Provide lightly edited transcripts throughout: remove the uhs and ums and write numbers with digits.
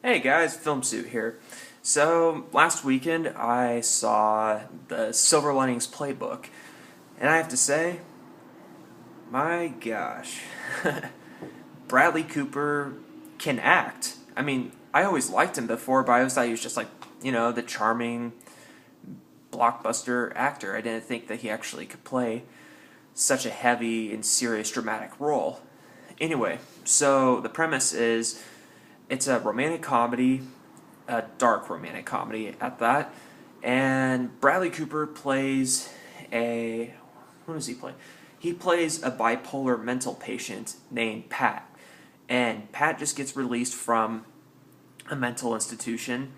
Hey guys, Filmsuit here. So, last weekend I saw the Silver Linings Playbook, and I have to say, my gosh, Bradley Cooper can act. I mean, I always liked him before, but I always thought he was just like, the charming blockbuster actor. I didn't think that he actually could play such a heavy and serious dramatic role. Anyway, so the premise is it's a romantic comedy, a dark romantic comedy at that. And Bradley Cooper plays a. Who does he play? He plays a bipolar mental patient named Pat. And Pat just gets released from a mental institution,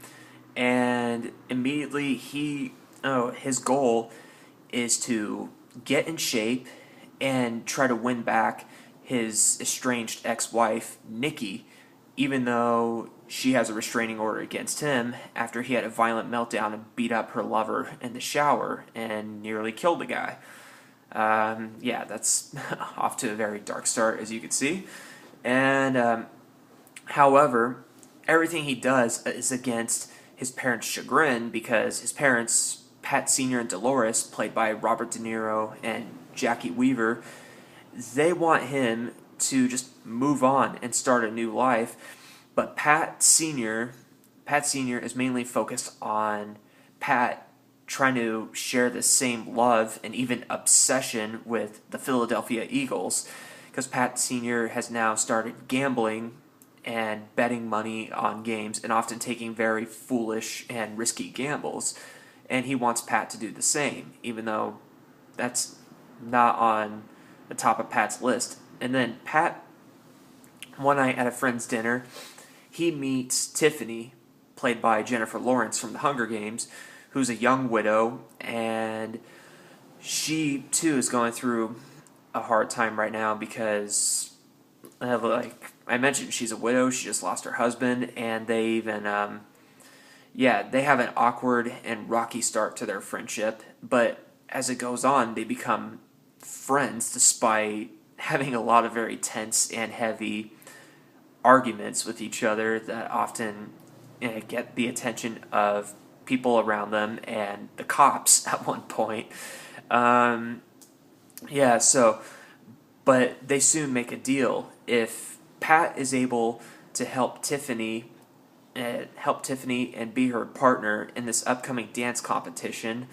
and immediately his goal is to get in shape and try to win back his estranged ex-wife Nikki, even though she has a restraining order against him after he had a violent meltdown and beat up her lover in the shower and nearly killed the guy. Yeah, that's off to a very dark start, as you can see. And however, everything he does is against his parents' chagrin because his parents, Pat Sr. and Dolores, played by Robert De Niro and Jackie Weaver, they want him to just move on and start a new life. But Pat Sr. is mainly focused on Pat trying to share the same love and even obsession with the Philadelphia Eagles, because Pat Sr. has now started gambling and betting money on games and often taking very foolish and risky gambles. And he wants Pat to do the same, even though that's not on the top of Pat's list. And then Pat, one night at a friend's dinner, he meets Tiffany, played by Jennifer Lawrence from The Hunger Games, who's a young widow, and she too is going through a hard time right now because, like I mentioned, she's a widow. She just lost her husband, and they even, they have an awkward and rocky start to their friendship. But as it goes on, they become friends despite having a lot of very tense and heavy arguments with each other that often get the attention of people around them and the cops at one point. Um, yeah, so, but they soon make a deal. If Pat is able to help Tiffany and be her partner in this upcoming dance competition,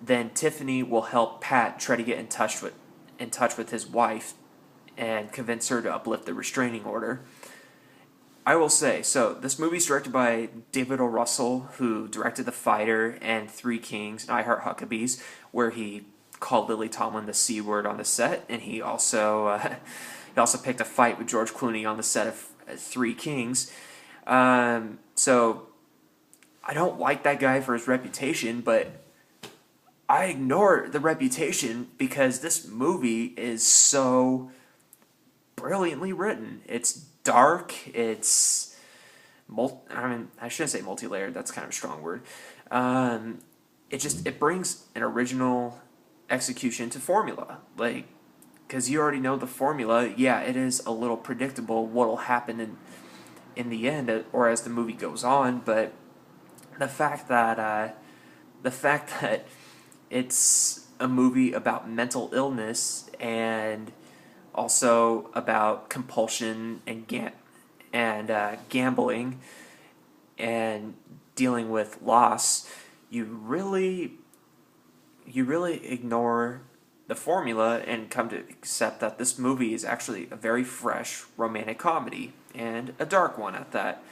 then Tiffany will help Pat try to get in touch with his wife and convince her to uplift the restraining order. I will say, so this movie's directed by David O. Russell, who directed The Fighter and Three Kings and I Heart Huckabees, where he called Lily Tomlin the C word on the set, and he also picked a fight with George Clooney on the set of Three Kings. So I don't like that guy for his reputation, but I ignore the reputation because this movie is so brilliantly written. It's dark. It's I shouldn't say multi-layered. That's kind of a strong word. It brings an original execution to formula, like, because you already know the formula. Yeah, it is a little predictable what'll happen in the end, or as the movie goes on. But the fact that it's a movie about mental illness and also about compulsion and gambling and dealing with loss, you really ignore the formula and come to accept that this movie is actually a very fresh romantic comedy, and a dark one at that.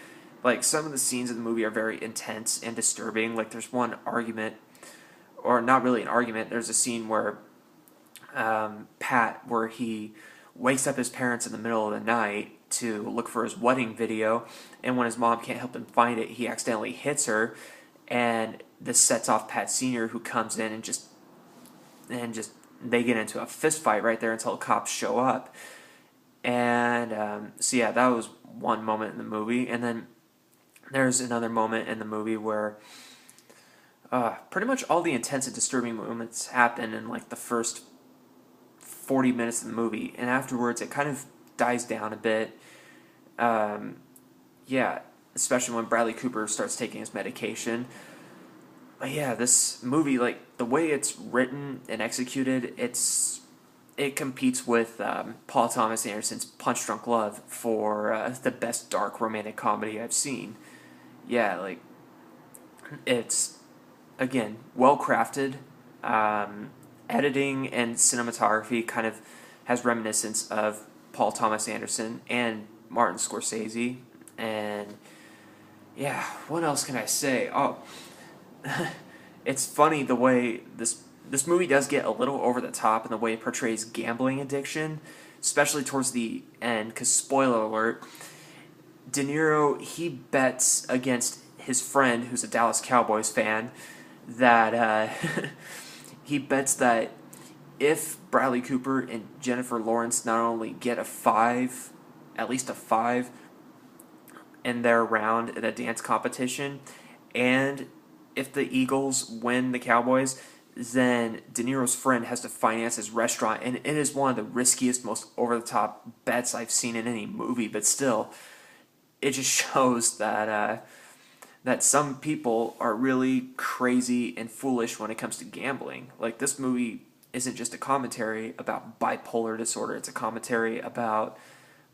Like, some of the scenes in the movie are very intense and disturbing. Like, there's one argument, or not really an argument, there's a scene where where he wakes up his parents in the middle of the night to look for his wedding video, and when his mom can't help him find it, he accidentally hits her, and this sets off Pat Sr., who comes in and just they get into a fist fight right there until the cops show up. And so yeah, that was one moment in the movie, and then there's another moment in the movie where pretty much all the intense and disturbing moments happen in like the first 40 minutes of the movie, and afterwards it kind of dies down a bit. Yeah, especially when Bradley Cooper starts taking his medication. But yeah, this movie, like the way it's written and executed, it competes with Paul Thomas Anderson's Punch Drunk Love for the best dark romantic comedy I've seen. Yeah, like it's again well crafted. Editing and cinematography kind of has reminiscence of Paul Thomas Anderson and Martin Scorsese. And yeah, what else can I say? Oh, it's funny the way this movie does get a little over the top in the way it portrays gambling addiction, especially towards the end. Because spoiler alert, De Niro he bets against his friend who's a Dallas Cowboys fan that he bets that if Bradley Cooper and Jennifer Lawrence not only get a 5, at least a 5 in their round in a dance competition, and if the Eagles win the Cowboys, then De Niro's friend has to finance his restaurant, and it is one of the riskiest, most over-the-top bets I've seen in any movie, but still, it just shows that some people are really crazy and foolish when it comes to gambling. Like, this movie isn't just a commentary about bipolar disorder, it's a commentary about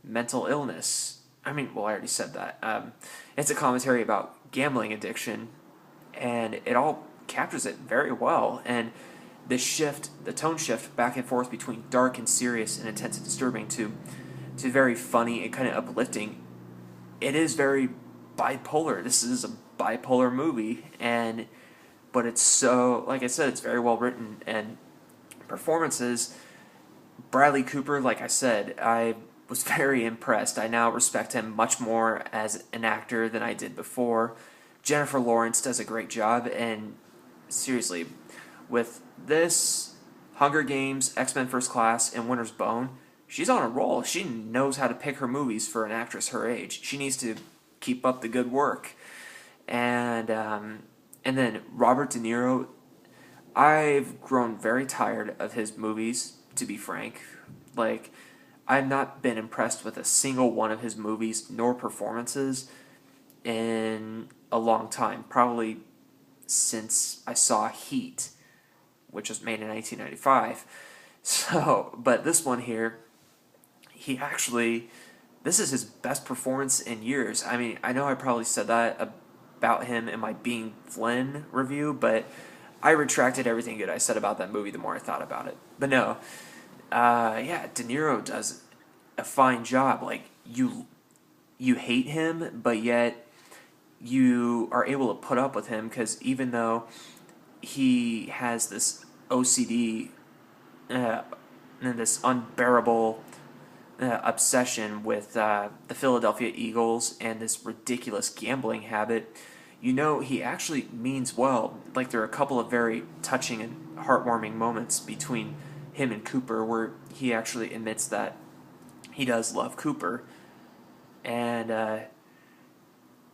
mental illness. I mean, well, I already said that. It's a commentary about gambling addiction, and it all captures it very well. And the tone shift back and forth between dark and serious and intense and disturbing to very funny and kind of uplifting. It is very bipolar. This is a bipolar movie, but it's so, like I said, it's very well written. And performances, Bradley Cooper, like I said, I was very impressed. I now respect him much more as an actor than I did before. Jennifer Lawrence does a great job, and seriously, with this, Hunger Games, X-Men First Class, and Winter's Bone, she's on a roll. She knows how to pick her movies for an actress her age. She needs to keep up the good work. And then Robert De Niro, I've grown very tired of his movies, to be frank. Like, I've not been impressed with a single one of his movies nor performances in a long time. Probably since I saw Heat, which was made in 1995. So, but this one here, this is his best performance in years. I mean, I know I probably said that about him in my Being Flynn review, but I retracted everything good I said about that movie the more I thought about it. But no, yeah, De Niro does a fine job. Like, you hate him, but yet you are able to put up with him, because even though he has this OCD and this unbearable obsession with the Philadelphia Eagles and this ridiculous gambling habit, you know he actually means well. Like, there are a couple of very touching and heartwarming moments between him and Cooper where he actually admits that he does love Cooper, and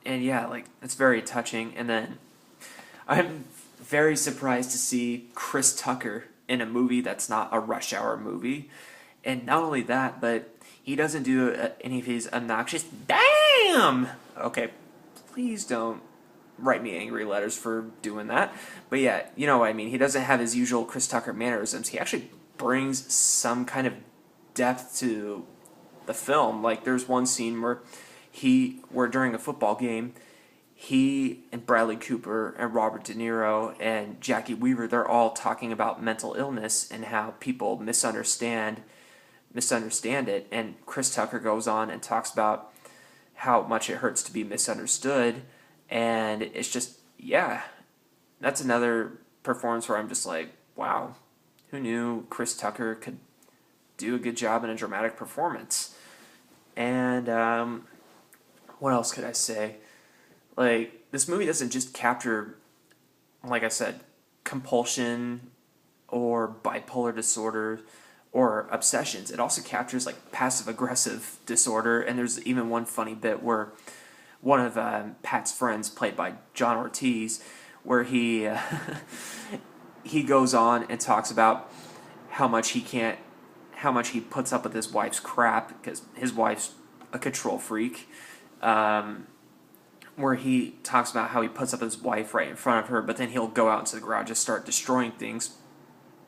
yeah, like, it's very touching. And then I'm very surprised to see Chris Tucker in a movie that's not a Rush Hour movie. And not only that, but he doesn't do any of his obnoxious "damn." Okay, please don't write me angry letters for doing that. But yeah, you know what I mean. He doesn't have his usual Chris Tucker mannerisms. He actually brings some kind of depth to the film. Like, there's one scene where during a football game, he and Bradley Cooper and Robert De Niro and Jackie Weaver, they're all talking about mental illness and how people misunderstand it. And Chris Tucker goes on and talks about how much it hurts to be misunderstood. And it's just, yeah, that's another performance where I'm just like, wow, who knew Chris Tucker could do a good job in a dramatic performance? And what else could I say? Like, this movie doesn't just capture, like I said, compulsion or bipolar disorder or obsessions. It also captures, like, passive-aggressive disorder. And there's even one funny bit where one of Pat's friends, played by John Ortiz, where he he goes on and talks about how much he puts up with his wife's crap, because his wife's a control freak. where he talks about how he puts up his wife right in front of her, but then he'll go out into the garage and start destroying things.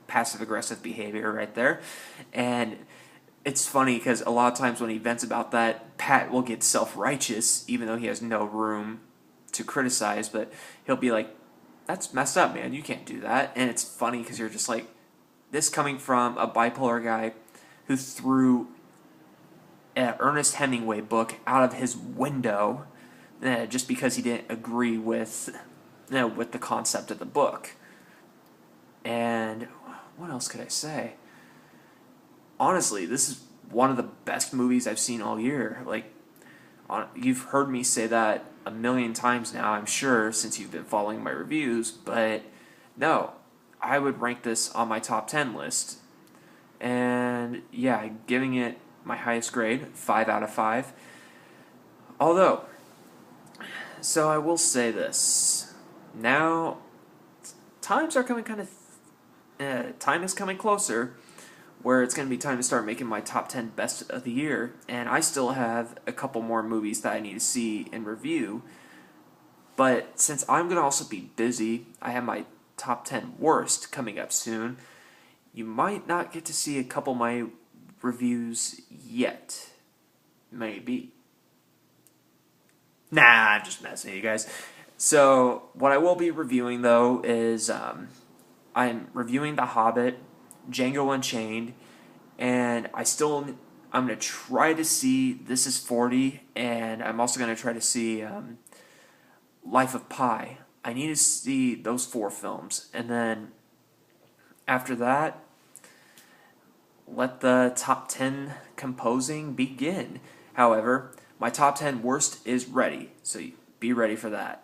Passive aggressive behavior right there. And it's funny because a lot of times when he vents about that, Pat will get self-righteous even though he has no room to criticize, but he'll be like, that's messed up, man, you can't do that. And it's funny because you're just like, this coming from a bipolar guy who threw an Ernest Hemingway book out of his window just because he didn't agree with with the concept of the book. And what else could I say? Honestly, this is one of the best movies I've seen all year. Like, you've heard me say that a million times now, I'm sure, since you've been following my reviews, but no, I would rank this on my top 10 list. And yeah, giving it my highest grade, 5 out of 5. Although, so I will say this. Now, times are coming kind of time is coming closer where it's going to be time to start making my top 10 best of the year, and I still have a couple more movies that I need to see and review. But since I'm going to also be busy, I have my top 10 worst coming up soon. You might not get to see a couple of my reviews yet. Maybe. Nah, I'm just messing with you guys. So, what I will be reviewing, though, is I'm reviewing The Hobbit, Django Unchained, and I'm going to try to see This Is 40, and I'm also going to try to see Life of Pi. I need to see those 4 films, and then after that, let the top 10 composing begin. However, my top 10 worst is ready, so be ready for that.